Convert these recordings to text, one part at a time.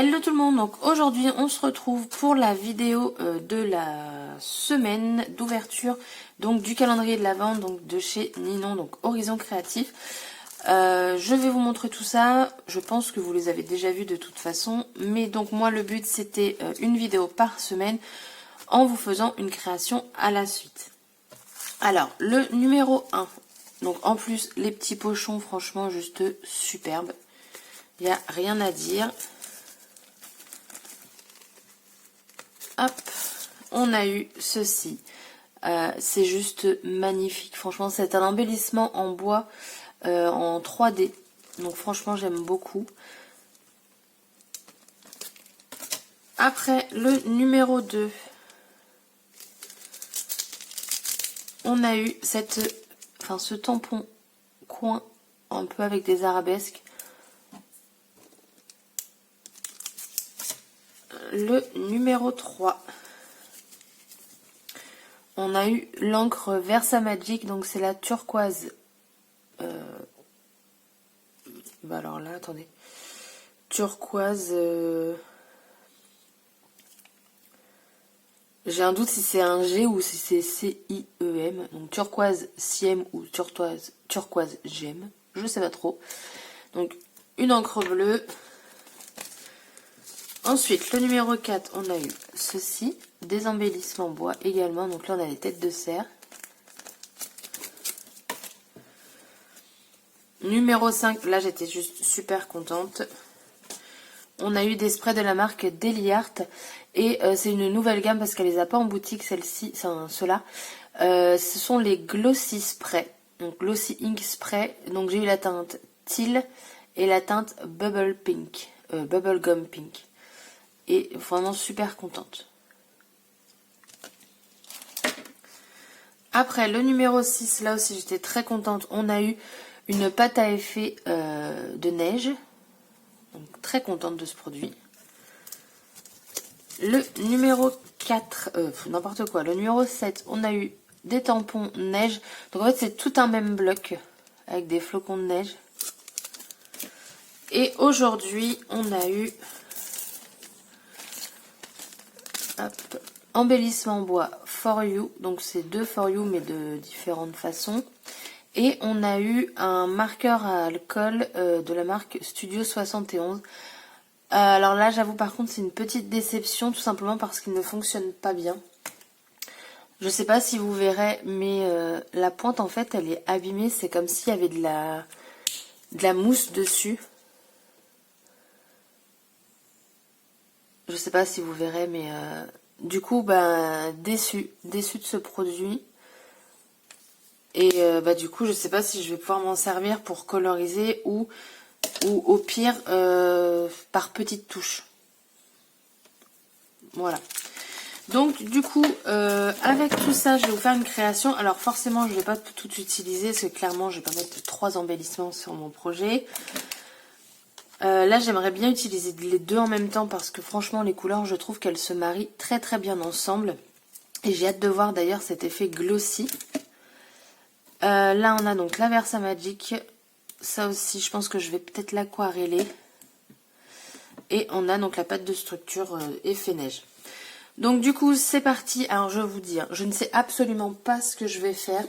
Hello tout le monde, donc aujourd'hui on se retrouve pour la vidéo de la semaine d'ouverture donc du calendrier de l'Avent donc de chez Ninon, donc Horizon Créatif. Je vais vous montrer tout ça, je pense que vous les avez déjà vus de toute façon, mais donc moi le but c'était une vidéo par semaine en vous faisant une création à la suite. Alors le numéro 1, donc en plus les petits pochons franchement juste superbes, il n'y a rien à dire. Hop, on a eu ceci, c'est juste magnifique, franchement c'est un embellissement en bois en 3D, donc franchement j'aime beaucoup. Après le numéro 2, on a eu ce tampon coin un peu avec des arabesques. Le numéro 3, on a eu l'encre Versa Magic, donc c'est la turquoise. Alors là, attendez. Turquoise. J'ai un doute si c'est un G ou si c'est C-I-E-M. Donc turquoise Siem ou turquoise Gem. Je sais pas trop. Donc une encre bleue. Ensuite, le numéro 4, on a eu ceci, des embellissements bois également. Donc là, on a des têtes de cerf. Numéro 5, là, j'étais juste super contente. On a eu des sprays de la marque Daily Art. Et c'est une nouvelle gamme parce qu'elle les a pas en boutique, celle-ci, ceux-là. Ce sont les Glossy Spray. Donc Glossy Ink Spray. Donc j'ai eu la teinte Teal et la teinte Bubble Pink. Bubble Gum Pink. Et vraiment super contente. Après le numéro 6, là aussi j'étais très contente. On a eu une pâte à effet de neige. Donc très contente de ce produit. Le numéro 4, n'importe quoi. Le numéro 7, on a eu des tampons neige. Donc en fait c'est tout un même bloc avec des flocons de neige. Et aujourd'hui on a eu embellissement bois For You, donc c'est deux For You mais de différentes façons. Et on a eu un marqueur à alcool de la marque Studio 71. Alors là j'avoue par contre c'est une petite déception tout simplement parce qu'il ne fonctionne pas bien. Je sais pas si vous verrez mais la pointe en fait elle est abîmée, c'est comme s'il y avait de la mousse dessus. Je sais pas si vous verrez mais du coup déçu de ce produit. Et du coup je sais pas si je vais pouvoir m'en servir pour coloriser ou au pire par petites touches. Voilà. Donc du coup avec tout ça je vais vous faire une création. Alors forcément je vais pas tout utiliser parce que clairement je vais pas mettre 3 embellissements sur mon projet. Là j'aimerais bien utiliser les deux en même temps parce que franchement les couleurs je trouve qu'elles se marient très très bien ensemble. Et j'ai hâte de voir d'ailleurs cet effet glossy. Là on a donc la Versa Magic. Ça aussi je pense que je vais peut-être l'aquareller. Et on a donc la pâte de structure effet neige. Donc du coup c'est parti. Alors je vais vous dire, je ne sais absolument pas ce que je vais faire.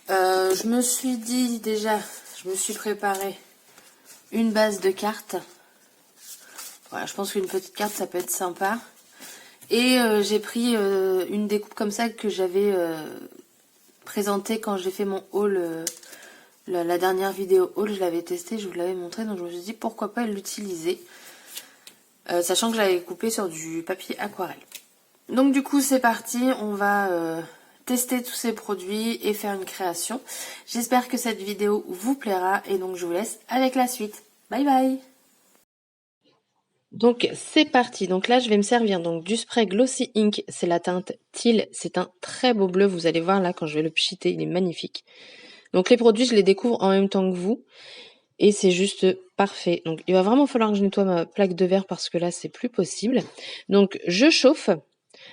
Je me suis dit déjà, je me suis préparé une base de cartes. Voilà, je pense qu'une petite carte ça peut être sympa. Et j'ai pris une découpe comme ça que j'avais présentée quand j'ai fait mon haul. La dernière vidéo haul, je l'avais testé, je vous l'avais montré, donc je me suis dit pourquoi pas l'utiliser. Sachant que je l'avais coupé sur du papier aquarelle. Donc du coup c'est parti, on va tester tous ces produits et faire une création. J'espère que cette vidéo vous plaira et donc je vous laisse avec la suite. Bye bye. Donc c'est parti, donc là je vais me servir donc du spray Glossy Ink, c'est la teinte Teal, c'est un très beau bleu, vous allez voir là quand je vais le pchiter, il est magnifique. Donc les produits je les découvre en même temps que vous. Et c'est juste parfait. Donc il va vraiment falloir que je nettoie ma plaque de verre parce que là c'est plus possible. Donc je chauffe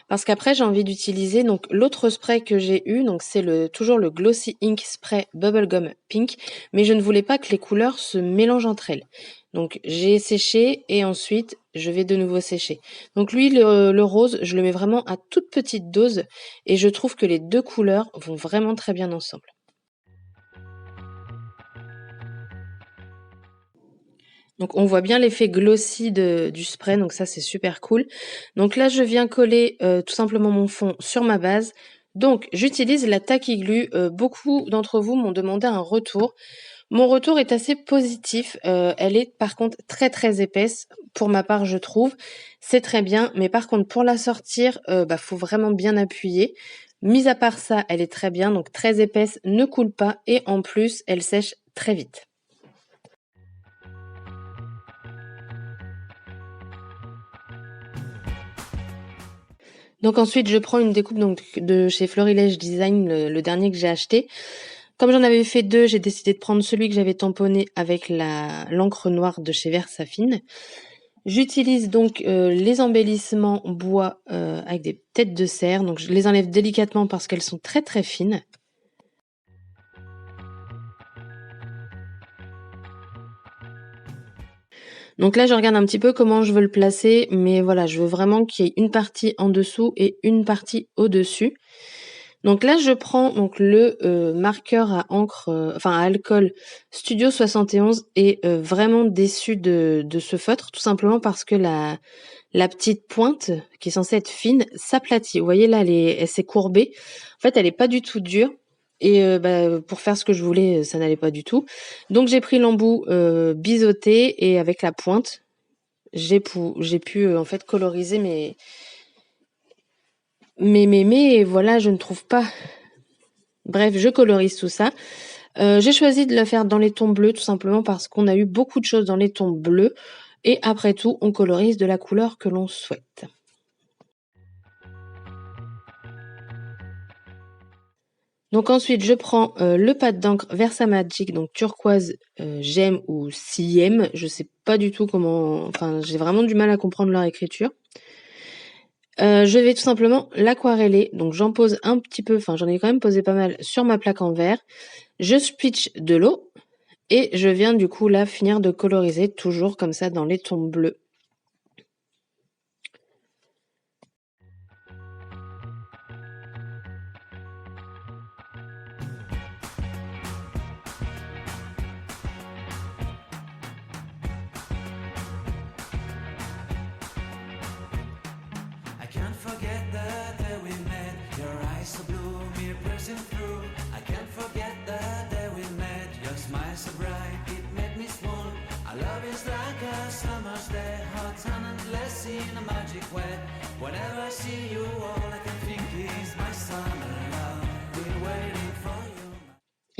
Parce qu'après, j'ai envie d'utiliser donc l'autre spray que j'ai eu, donc c'est toujours le Glossy Ink Spray Bubblegum Pink, mais je ne voulais pas que les couleurs se mélangent entre elles. Donc j'ai séché et ensuite je vais de nouveau sécher. Donc lui, le rose, je le mets vraiment à toute petite dose et je trouve que les deux couleurs vont vraiment très bien ensemble. Donc on voit bien l'effet glossy du spray, donc ça c'est super cool. Donc là je viens coller tout simplement mon fond sur ma base. Donc j'utilise la Tacky Glue. Beaucoup d'entre vous m'ont demandé un retour. Mon retour est assez positif. Elle est par contre très très épaisse. Pour ma part je trouve. C'est très bien. Mais par contre pour la sortir, faut vraiment bien appuyer. Mis à part ça, elle est très bien. Donc très épaisse, ne coule pas. Et en plus, elle sèche très vite. Donc ensuite, je prends une découpe donc, de chez Florilège Design, le dernier que j'ai acheté. Comme j'en avais fait deux, j'ai décidé de prendre celui que j'avais tamponné avec l'encre noire de chez Versafine. J'utilise donc les embellissements bois avec des têtes de cerf. Donc je les enlève délicatement parce qu'elles sont très très fines. Donc là, je regarde un petit peu comment je veux le placer, mais voilà, je veux vraiment qu'il y ait une partie en dessous et une partie au-dessus. Donc là, je prends donc le marqueur à encre, à alcool Studio 71 et vraiment déçue de ce feutre, tout simplement parce que la petite pointe, qui est censée être fine, s'aplatit. Vous voyez là, elle s'est courbée. En fait, elle est pas du tout dure. Et pour faire ce que je voulais, ça n'allait pas du tout. Donc j'ai pris l'embout biseauté et avec la pointe, j'ai pu en fait coloriser mais voilà, je ne trouve pas. Bref, je colorise tout ça. J'ai choisi de le faire dans les tons bleus tout simplement parce qu'on a eu beaucoup de choses dans les tons bleus. Et après tout, on colorise de la couleur que l'on souhaite. Donc ensuite, je prends le pad d'encre Versamagic, donc turquoise gemme ou CM. Je sais pas du tout comment. Enfin, j'ai vraiment du mal à comprendre leur écriture. Je vais tout simplement l'aquareller. Donc j'en pose un petit peu, enfin j'en ai quand même posé pas mal sur ma plaque en verre. Je switch de l'eau et je viens du coup là finir de coloriser toujours comme ça dans les tons bleus.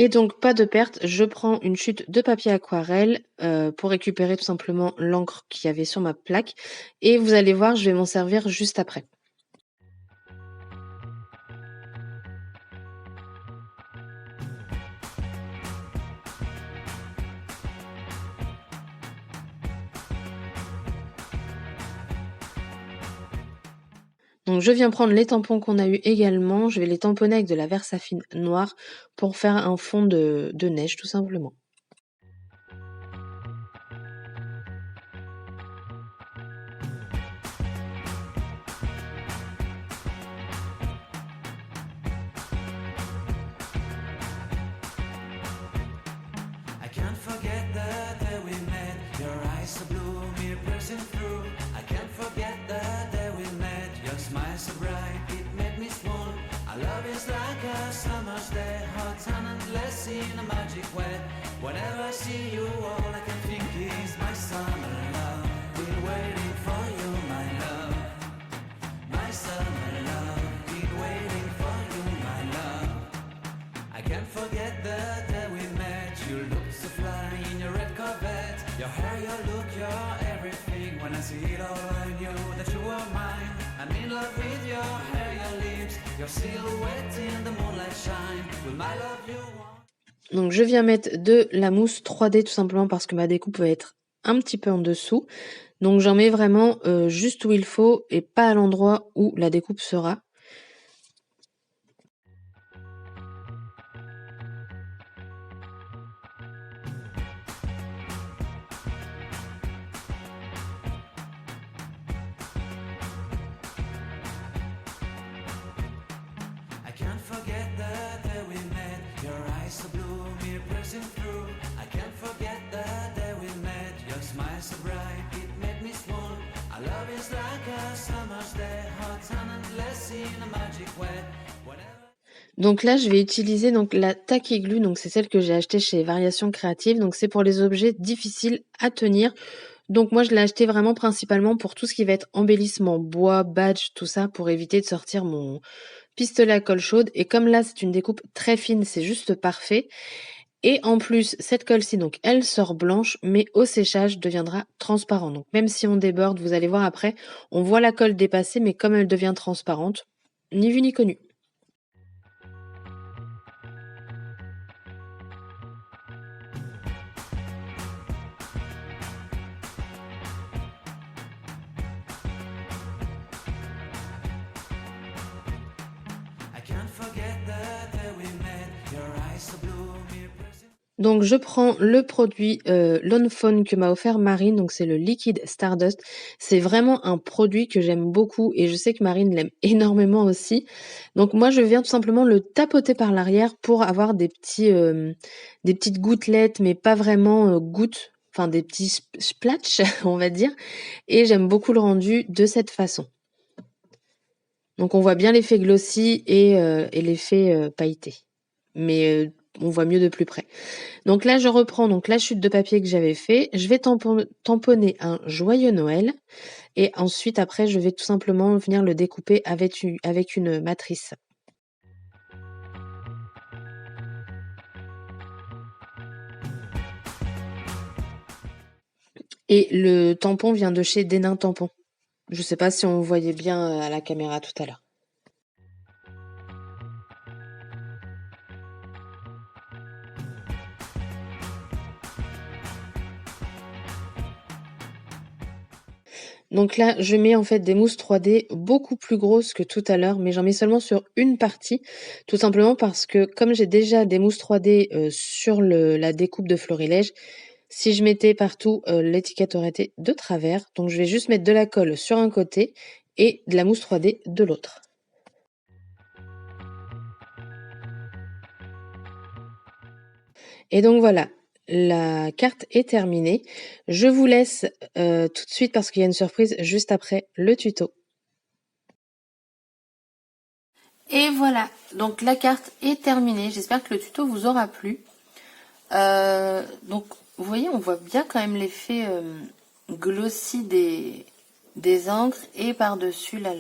Et donc pas de perte, je prends une chute de papier aquarelle pour récupérer tout simplement l'encre qu'il y avait sur ma plaque. Et vous allez voir, je vais m'en servir juste après. Donc je viens prendre les tampons qu'on a eu également, je vais les tamponner avec de la Versafine noire pour faire un fond de neige tout simplement. Donc je viens mettre de la mousse 3D tout simplement parce que ma découpe va être un petit peu en dessous. Donc j'en mets vraiment juste où il faut et pas à l'endroit où la découpe sera. Donc là, je vais utiliser donc la Tacky Glue, donc c'est celle que j'ai achetée chez Variations Créatives. Donc c'est pour les objets difficiles à tenir. Donc moi, je l'ai acheté vraiment principalement pour tout ce qui va être embellissement, bois, badge, tout ça, pour éviter de sortir mon pistolet à colle chaude. Et comme là, c'est une découpe très fine, c'est juste parfait. Et en plus, cette colle-ci, donc elle sort blanche, mais au séchage deviendra transparent. Donc même si on déborde, vous allez voir après, on voit la colle dépasser, mais comme elle devient transparente, ni vu ni connu. Donc je prends le produit Lone Phone que m'a offert Marine, donc c'est le Liquid Stardust. C'est vraiment un produit que j'aime beaucoup et je sais que Marine l'aime énormément aussi. Donc moi je viens tout simplement le tapoter par l'arrière pour avoir des petites gouttelettes, mais pas vraiment gouttes, enfin des petits splatchs on va dire. Et j'aime beaucoup le rendu de cette façon. Donc on voit bien l'effet glossy et l'effet pailleté. Mais on voit mieux de plus près. Donc là, je reprends donc la chute de papier que j'avais fait. Je vais tamponner un joyeux Noël. Et ensuite, après, je vais tout simplement venir le découper avec une matrice. Et le tampon vient de chez Denain Tampon. Je ne sais pas si on voyait bien à la caméra tout à l'heure. Donc là, je mets en fait des mousses 3D beaucoup plus grosses que tout à l'heure, mais j'en mets seulement sur une partie, tout simplement parce que comme j'ai déjà des mousses 3D sur la découpe de florilège, si je mettais partout, l'étiquette aurait été de travers. Donc je vais juste mettre de la colle sur un côté et de la mousse 3D de l'autre. Et donc voilà, la carte est terminée. Je vous laisse tout de suite parce qu'il y a une surprise juste après le tuto. Et voilà, donc la carte est terminée. J'espère que le tuto vous aura plu. Donc vous voyez, on voit bien quand même l'effet glossy des encres et par-dessus là,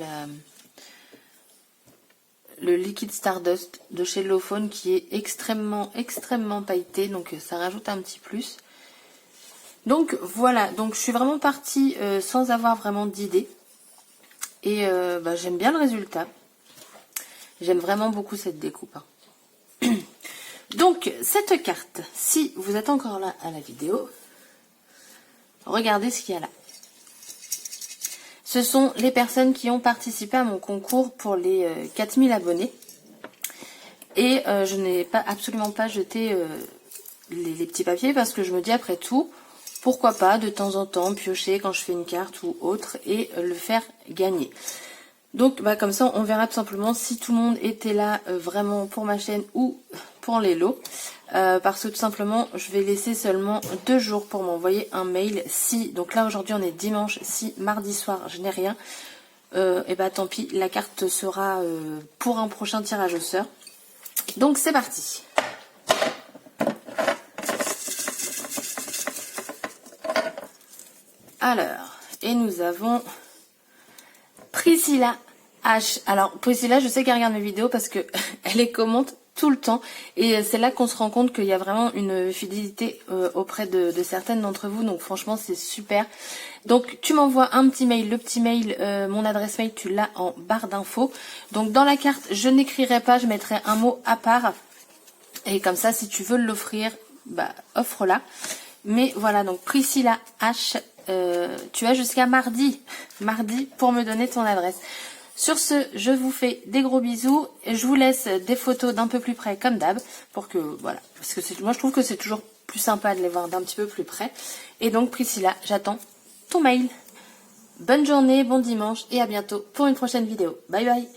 le Liquid Stardust de chez Lowphone qui est extrêmement pailleté, donc ça rajoute un petit plus. Donc voilà, donc je suis vraiment partie sans avoir vraiment d'idée et j'aime bien le résultat. J'aime vraiment beaucoup cette découpe. Hein. Donc cette carte, si vous êtes encore là à la vidéo, regardez ce qu'il y a là. Ce sont les personnes qui ont participé à mon concours pour les 4000 abonnés. Et je n'ai absolument pas jeté les petits papiers parce que je me dis après tout, pourquoi pas de temps en temps piocher quand je fais une carte ou autre et le faire gagner. Donc comme ça on verra tout simplement si tout le monde était là vraiment pour ma chaîne ou pour les lots. Parce que tout simplement je vais laisser seulement 2 jours pour m'envoyer un mail. Si, donc là aujourd'hui on est dimanche, si mardi soir je n'ai rien, et tant pis, la carte sera pour un prochain tirage au sort. Donc c'est parti. Alors, et nous avons Priscilla H. Alors Priscilla, je sais qu'elle regarde mes vidéos parce que elle les commente tout le temps et c'est là qu'on se rend compte qu'il y a vraiment une fidélité auprès de certaines d'entre vous, donc franchement c'est super. Donc tu m'envoies un petit mail, le petit mail, mon adresse mail tu l'as en barre d'infos. Donc dans la carte je n'écrirai pas, je mettrai un mot à part et comme ça si tu veux l'offrir, offre-la. Mais voilà, donc Priscilla H, tu as jusqu'à mardi pour me donner ton adresse. Sur ce, je vous fais des gros bisous et je vous laisse des photos d'un peu plus près comme d'hab pour que voilà, parce que moi je trouve que c'est toujours plus sympa de les voir d'un petit peu plus près. Et donc Priscilla, j'attends ton mail. Bonne journée, bon dimanche et à bientôt pour une prochaine vidéo. Bye bye.